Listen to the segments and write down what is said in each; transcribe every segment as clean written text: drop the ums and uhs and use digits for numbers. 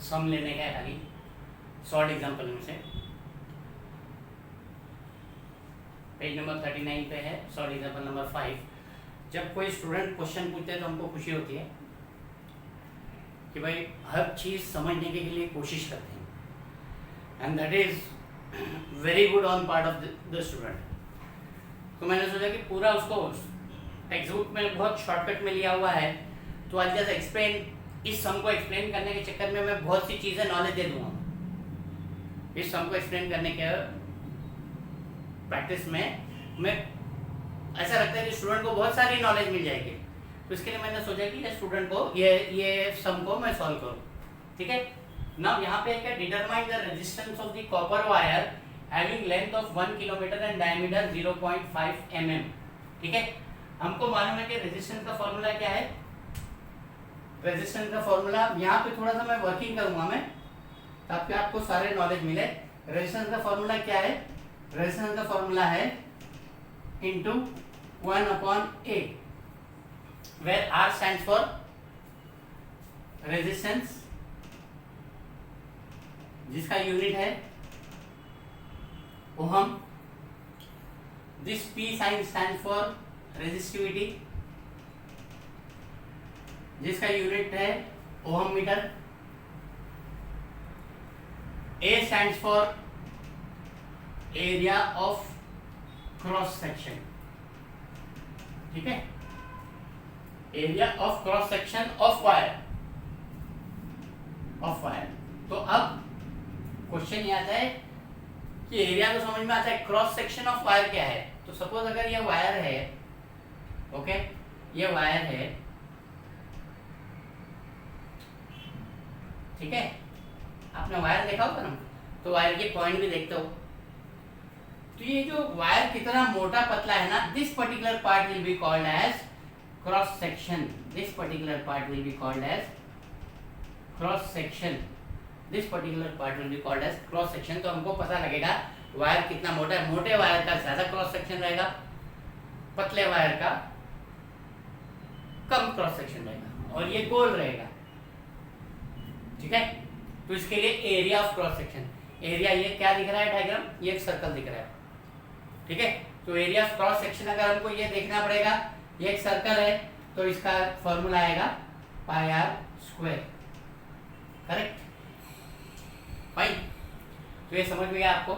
सम लेने का है खाली शॉर्ट एग्जाम्पल में से। पेज नंबर 39 पे है शॉर्ट एग्जाम्पल नंबर 5। जब कोई स्टूडेंट क्वेश्चन पूछते हैं तो हमको खुशी होती है कि भाई हर चीज़ समझने के लिए कोशिश करते हैं, and that is very good on part of the student. तो मैंने सोचा कि पूरा उसको टेक्स्ट बुक में बहुत शॉर्टकट में लिया हुआ है, तो आज जस्ट एक्सप्लेन, इस सम को एक्सप्लेन करने के चक्कर में मैं बहुत सी चीज़ें नॉलेज दे दूंगा। इस सम को एक्सप्लेन करने के प्रैक्टिस में मैं ऐसा लगता है कि स्टूडेंट को बहुत सारी नॉलेज मिल जाएगी। तो इसके लिए मैंने सोचा कि स्टूडेंट को ये सम को मैं सॉल्व करूँ। ठीक है ना। यहाँ पे क्या, determine the resistance of the copper wire having length of 1 kilometre and diameter 0.5 mm। ठीक है, हमको मालूम है कि रेजिस्टेंस का फॉर्मूला क्या है। रेजिस्टेंस का फॉर्मूला यहाँ पे थोड़ा सा मैं वर्किंग करूंगा मैं, ताकि आपको सारे नॉलेज मिले। रेजिस्टेंस का फॉर्मूला क्या है? रेजिस्टेंस का फॉर्मूला है into 1/A, where R stands for resistance, जिसका यूनिट है ohm. This P sign stands for resistivity, जिसका यूनिट है ohm metre. A stands for area of cross section. ठीक है, area of cross section of wire, तो अब question ये आता है कि एरिया तो समझ में आता है, क्रॉस सेक्शन ऑफ वायर क्या है। तो सपोज अगर ये वायर है, ओके, ये वायर है, ठीक है, आपने वायर देखा होगा ना, तो वायर के पॉइंट भी देखते हो। तो ये जो वायर कितना मोटा पतला है ना, this particular part will be called as cross section. This particular part will be called as cross section. This particular part will be called as cross section. तो हमको पता लगेगा वायर कितना मोटा है। मोटे वायर का ज्यादा क्रॉस सेक्शन रहेगा, पतले वायर का कम क्रॉस सेक्शन रहेगा, और ये गोल रहेगा। ठीक है, तो इसके लिए area of cross section, area ये क्या दिख रहा है डायग्राम, ये एक सर्कल दिख रहा है। ठीक है, तो एरिया ऑफ क्रॉस सेक्शन अगर हमको ये देखना पड़ेगा, ये एक सर्कल है, तो इसका फॉर्मूला आएगा पाई आर स्क्वायर। Correct, fine. तो ये समझ में गया आपको।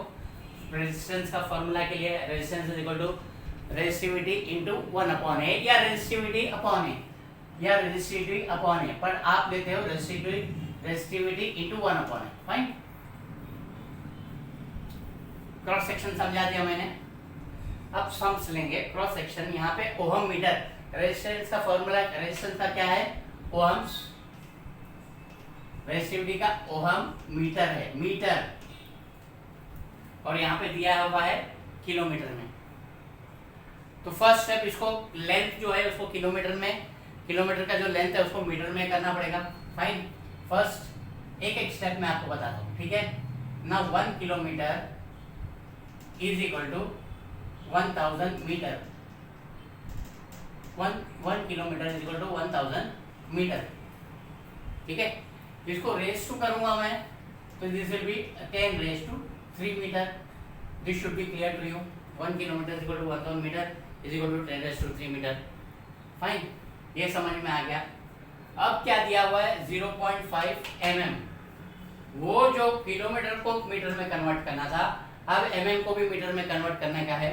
रेजिस्टेंस का फॉर्मूला के लिए resistance is equal to resistivity into 1/A, या रेजिस्टिविटी अपॉन ए, या रेजिस्टिविटी अपॉन ए, पर आप लेते हो resistivity into 1/A। Fine, cross section समझा दिया मैंने। अब सम्स लेंगे। क्रॉस सेक्शन, यहाँ पे ओहम मीटर, रेजिस्टेंस का फॉर्मूला, रेजिस्टेंस का क्या है, ओहम्स, रेजिस्टिविटी का ओहम मीटर है, मीटर, और यहाँ पे दिया हुआ है किलोमीटर में। तो फर्स्ट स्टेप, इसको लेंथ जो है उसको किलोमीटर में, किलोमीटर का जो लेंथ है उसको मीटर में करना पड़ेगा। फाइन, फर्स्ट एक एक स्टेप मैं आपको बताता हूँ। ठीक है ना, 1 kilometre is equal to 1000 metre. 1 kilometre is equal to 1000 metre. ठीक है, इसको रेस टू करूंगा मैं, तो this will be 10 raise to 3 metre. This should be clear to you. 1 kilometre is equal to 1000 metre is equal to 10 raise to 3 metre. Fine, ये समझ में आ गया। अब क्या दिया हुआ है, 0.5 mm। वो जो किलोमीटर को मीटर में कन्वर्ट करना था, अब mm को भी मीटर में कन्वर्ट करने का है,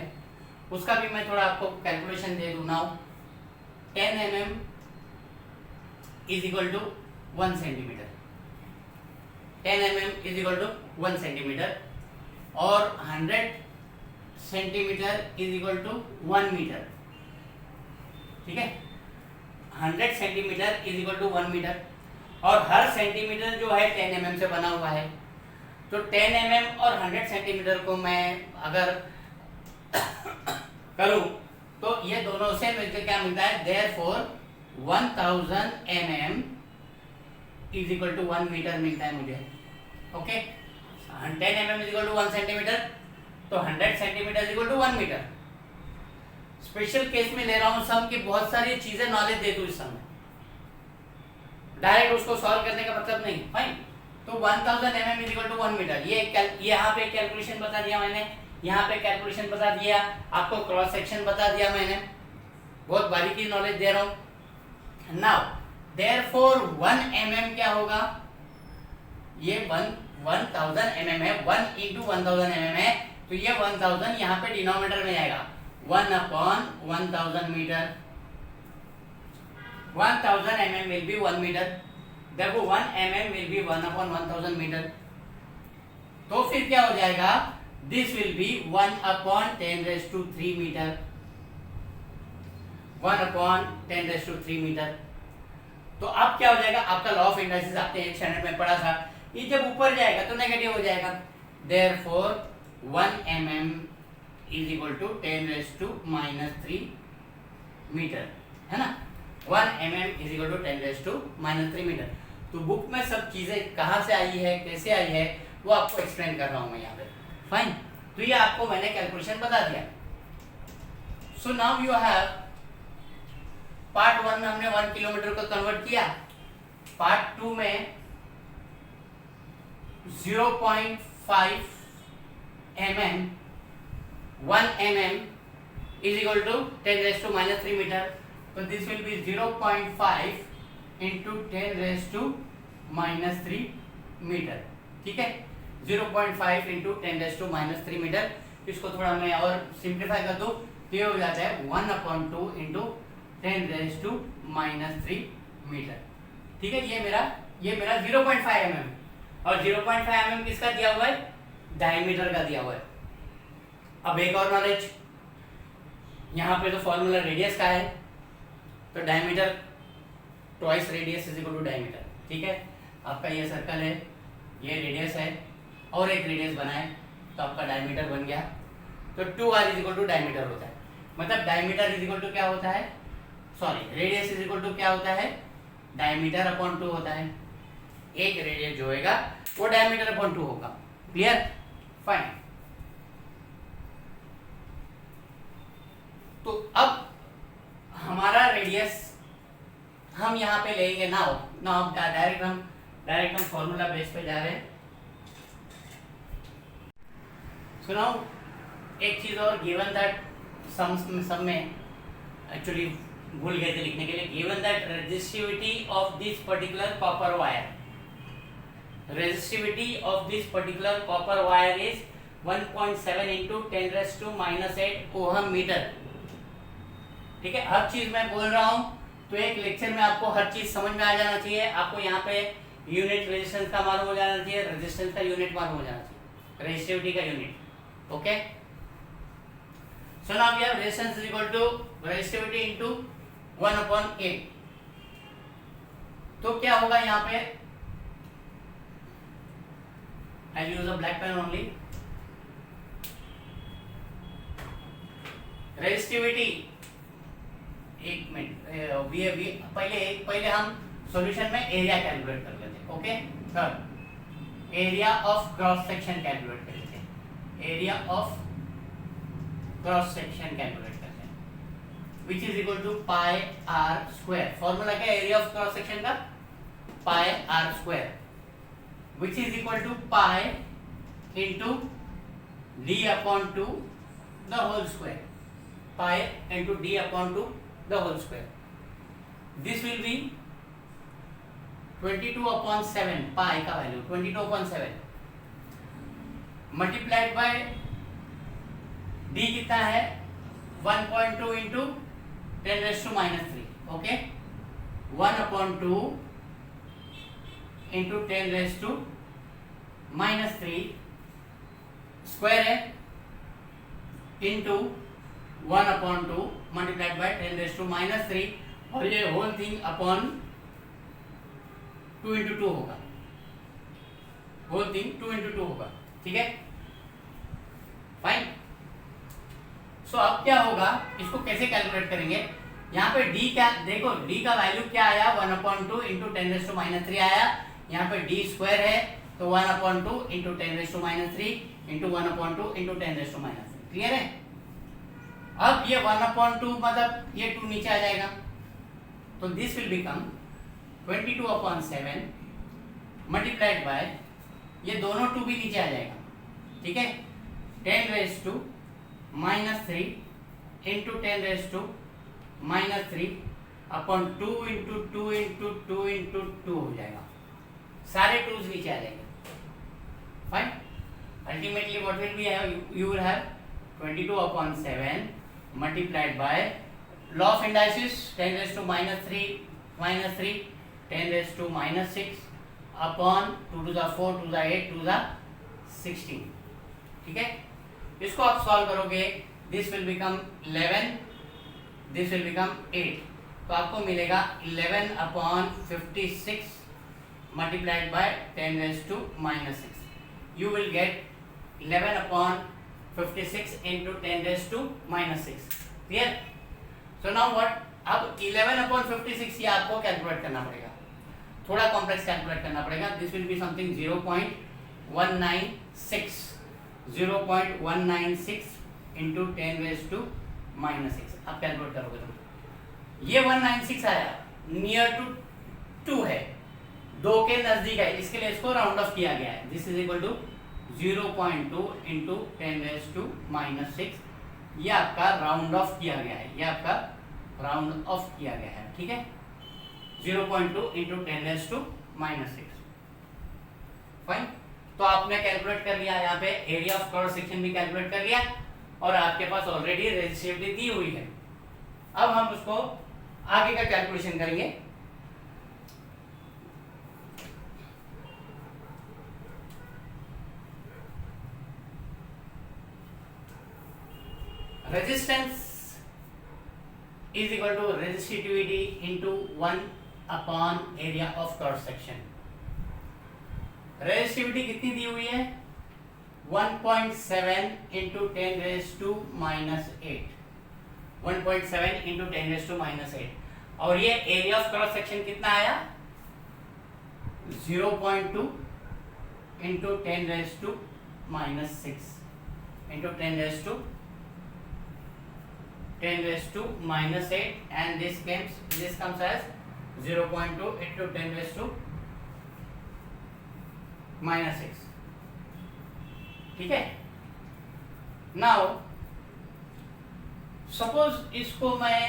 उसका भी मैं थोड़ा आपको कैलकुलेशन दे दूं। Now 10 mm is equal to 1 centimetre. 10 mm is equal to 1 centimetre, और 100 centimetre is equal to 1 metre. ठीक है, 100 centimetre is equal to 1 metre, और हर सेंटीमीटर जो है 10 mm से बना हुआ है। तो 10 mm और 100 सेंटीमीटर को मैं अगर करूं, तो ये दोनों से मिलकर क्या मिलता है, therefore 1000 mm is equal to 1 metre मिलता है मुझे। Okay, 10 mm is equal to 1 centimetre, तो 100 centimetre is equal to 1 metre. Special case में ले रहा हूं सम की बहुत सारी चीजें नॉलेज दे दूं इस समय, डायरेक्ट उसको सॉल्व करने का मतलब नहीं। फाइन, तो 1000 mm is equal to 1 metre. ये यहाँ पे कैलकुलेशन बता दिया मैंने, यहाँ पे कैलकुलेशन बता दिया, आपको क्रॉस सेक्शन बता दिया मैंने, बहुत बारीकी नॉलेज दे रहा हूँ। नाउ देयरफॉर 1 mm क्या होगा, ये 1000 mm है, 1 into 1000 mm है, तो ये 1000 यहाँ पे डिनोमिनेटर में जाएगा, 1/1000 metre. 1000 mm will be 1 metre, देखो 1 mm will be 1/1000 मीटर। तो फिर क्या हो जाएगा, this will be 1/10⁻³ metre, 1/10⁻³ metre. तो अब क्या हो जाएगा, आपका लॉ ऑफ इंडक्टेंस आपने एक स्टैंडर्ड में पढ़ा था, ये जब ऊपर जाएगा तो नेगेटिव हो जाएगा। Therefore 1 mm is equal to 10⁻³ metre, है ना। 1 mm is equal to 10⁻³ metre. तो बुक में सब चीजें कहाँ से आई है, कैसे आई है, वो आपको एक्सप्लेन कर रहा हूँ मैं यहाँ पे। फाइन, तो ये आपको मैंने कैलकुलेशन बता दिया। So now you have part 1 में हमने 1 किलोमीटर को कन्वर्ट किया, पार्ट 2 में 0.5 mm 1 mm is equal to 10⁻³ metre. तो this will be 0.5 into 10⁻³ metre, ठीक है। 0.5 into 10⁻³ मीटर। इसको थोड़ा मैं और सिंप्लीफाई कर दूं तो ये हो जाता है 1/2 into 10⁻³ मीटर, ठीक है। ये मेरा 0.5 mm, और 0.5 mm किसका दिया हुआ है, डायमीटर का दिया हुआ है। अब एक और नॉलेज, यहाँ पे तो फॉर्मूला रेडियस का है, तो diameter twice radius is equal to diameter, ठीक है। आपका ये सर्कल है, ये रेडियस है, और एक रेडियस बनाए तो आपका डायमीटर बन गया। तो 2r is equal to diameter होता है, मतलब डायमीटर इज इक्वल टू क्या होता है, sorry radius is equal to क्या होता है, डायमीटर अपॉन 2 होता है। एक रेडियस जो होगा वो डायमीटर अपॉन 2 होगा। Clear, fine. तो अब हमारा रेडियस हम यहाँ पे लेंगे, नाउ डायरेक्ट हम फॉर्मूला बेस पे जा रहे हैं। सुनाओ एक चीज और, गिवन दैट सम में एक्चुअली भूल गए थे लिखने के लिए, given that resistivity of this particular copper wire, resistivity of this particular copper wire is 1.7 into 10⁻⁻8 ohm metre, ठीक है। हर चीज मैं बोल रहा हूँ तो एक लेक्चर में आपको हर चीज समझ में आ जाना चाहिए। आपको यहाँ पे यूनिट रेजिस्टेंस का मालूम हो जाना चाहिए, रेजिस्टेंस का यूनिट मालूम हो जाना चाहिए, रेजिस्टिविटी का unit, okay. So now we have resistance is equal to resistivity into 1/8। तो क्या होगा यहाँ पे, I'll use a black pen only. Resistivity, एक मिनट, पहले हम सॉल्यूशन में एरिया कैलकुलेट कर लेते हैं, okay. Third, area of cross section calculate कर लेते हैं, area of cross section calculate करते हैं, which is equal to pi r square. Formula क्या है एरिया ऑफ क्रॉस सेक्शन का, pi r square, which is equal to pi into d upon 2 the whole square, pi into d upon 2 the whole square. This will be 22/7, pi का value 22/7 multiplied by d कितना है 1.2 into 10⁻³ okay, 1/2 into 10⁻³ square है into 1/2 multiplied by 10⁻³ और ये whole thing upon 2 into 2 होगा, whole thing 2 into 2 होगा, ठीक है, फाइन। सो अब क्या होगा, इसको कैसे कैलकुलेट करेंगे, यहाँ पे d क्या, देखो d का वैल्यू क्या आया 1/2 into 10⁻³ आया, यहाँ पे d स्क्वायर है तो 1/2 into 10⁻³ into 1/2 into 10⁻³, क्लियर है। अब ये 1/2 मतलब ये 2 नीचे आ जाएगा, तो this will become 22/7 multiplied by, ये दोनों 2 भी नीचे आ जाएगा, ठीक है, 10 raise to minus 3 into 10 raise to minus 3 upon 2 into 2 into 2 into 2 हो जाएगा, सारे 2's नीचे आ जाएंगे. Fine. Ultimately what will be, you will have 22 upon 7 multiplied by law of indices 10 raise to minus 3 10 raise to minus 6 upon 2 to the 4 to the 8 to the 16. ठीक है, इसको आप सॉल्व करोगे, this will become 11, this will become 8, तो आपको मिलेगा 11 upon 56 multiplied by 10 raised to minus 6. You will get 11 upon 56 into 10 raised to minus 6. Clear? So now what? अब 11 upon 56 ये आपको कैलकुलेट करना पड़ेगा, थोड़ा कॉम्प्लेक्स कैलकुलेट करना पड़ेगा. This will be something 0.196 into 10 raised to minus 6. आप कैलकुलेट करोगे तो ये 196 आया, नियर टू 2 है, 2 के नजदीक है, इसके लिए इसको राउंड ऑफ किया गया है. This is equal to 0.2 into 10 raise to minus 6. ये आपका राउंड ऑफ किया गया है, ये आपका राउंड ऑफ किया गया है. ठीक है, 0.2 into 10 raise to minus 6. Fine. तो आपने कैलकुलेट कर लिया, यहाँ पे एरिया ऑफ क्रॉस सेक्शन भी कैलकुलेट कर लिया और आपके पास ऑलरेडी रेजिस्टिविटी दी हुई है. अब हम उसको आगे का कैलकुलेशन करेंगे. Resistance is equal to resistivity into 1 upon area of cross section. Resistivity कितनी दी हुई है? 1.7 into 10 raised to minus 8. 1.7 into 10 raised to minus 8. और ये एरिया ऑफ क्रॉस सेक्शन कितना आया? 0.2 into 10 raised to minus 6 into 10 raised to minus 8, and this comes as 0.2 into 10 raised to minus 6. ठीक है. Now suppose इसको मैं,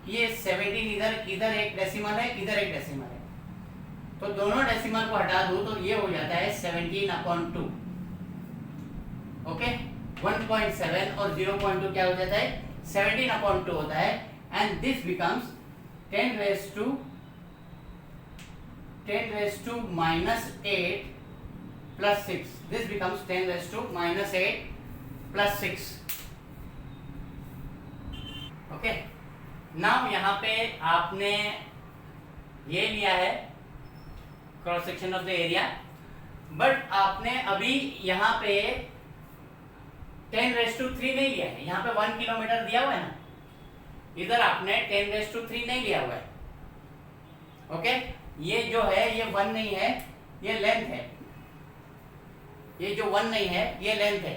ये 17 इधर एक डेसिमल है, इधर एक डेसिमल है, तो दोनों डेसिमल को हटा दूं तो ये हो जाता है 17/2. ओके, 1.7 और 0.2 क्या हो जाता है? 17/2 होता है. And this becomes 10 raised to minus 8 plus 6. This becomes 10 raised to minus 8 plus 6. Okay. Now यहाँ पे आपने ये लिया है cross section of the area, but आपने अभी यहाँ पे 10 raised to 3 नहीं लिया है. यहाँ पे 1 किलोमीटर दिया हुआ है ना, इधर आपने 10 raised to 3 नहीं लिया हुआ है. ओके, ये जो है ये 1 नहीं है, ये लेंथ है. ये जो 1 नहीं है ये लेंथ है.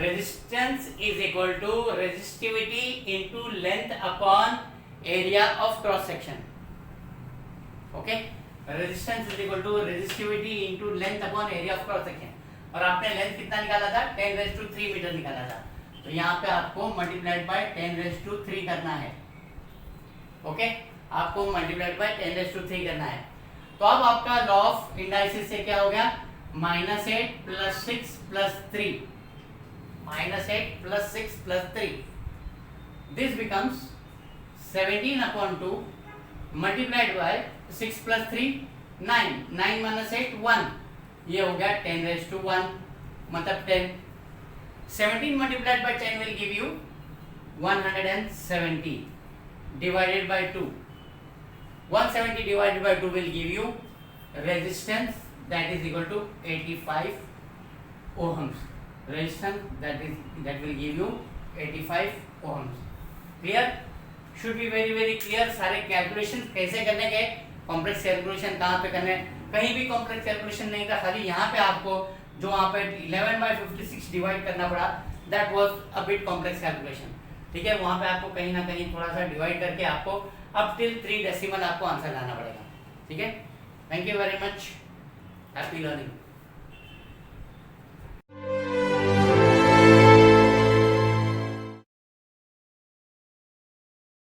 Resistance is equal to resistivity into length upon area of cross section. Okay, resistance is equal to resistivity into length upon area of cross section. और आपने लेंथ कितना निकाला था? 10 raised to 3 मीटर निकाला था. तो यहाँ पे आपको मल्टीप्लाइड बाय 10 raised to 3 करना है. ओके, आपको मल्टीप्लाइड बाय 10 raised to 3 करना है. तो अब आपका लॉ ऑफ इंडाइसिस से क्या हो गया? -8 + 6 + 3. -8 + 6 + 3. This becomes 17/2 multiplied by 6 + 3 9. 9 - 8 1. ये हो गया 10 raised to 1, मतलब 10. 17 multiplied by 10 will give you 170 divided by 2. 170 divided by 2 will give you resistance that is equal to 85 ohms. Resistance that will give you 85 ohms. Clear? Should be very clear. सारे calculation कैसे करने के, complex calculation कहाँ पे करने, कहीं भी complex calculation नहीं था, खाली यहाँ पे आपको जो वहाँ पे 11/56 डिवाइड करना पड़ा, that was a bit complex calculation. ठीक है, वहाँ पे आपको कहीं ना कहीं थोड़ा सा डिवाइड करके आपको अप टिल 3 डेसिमल आपको आंसर लाना पड़ेगा. ठीक है, thank you very much. Happy learning.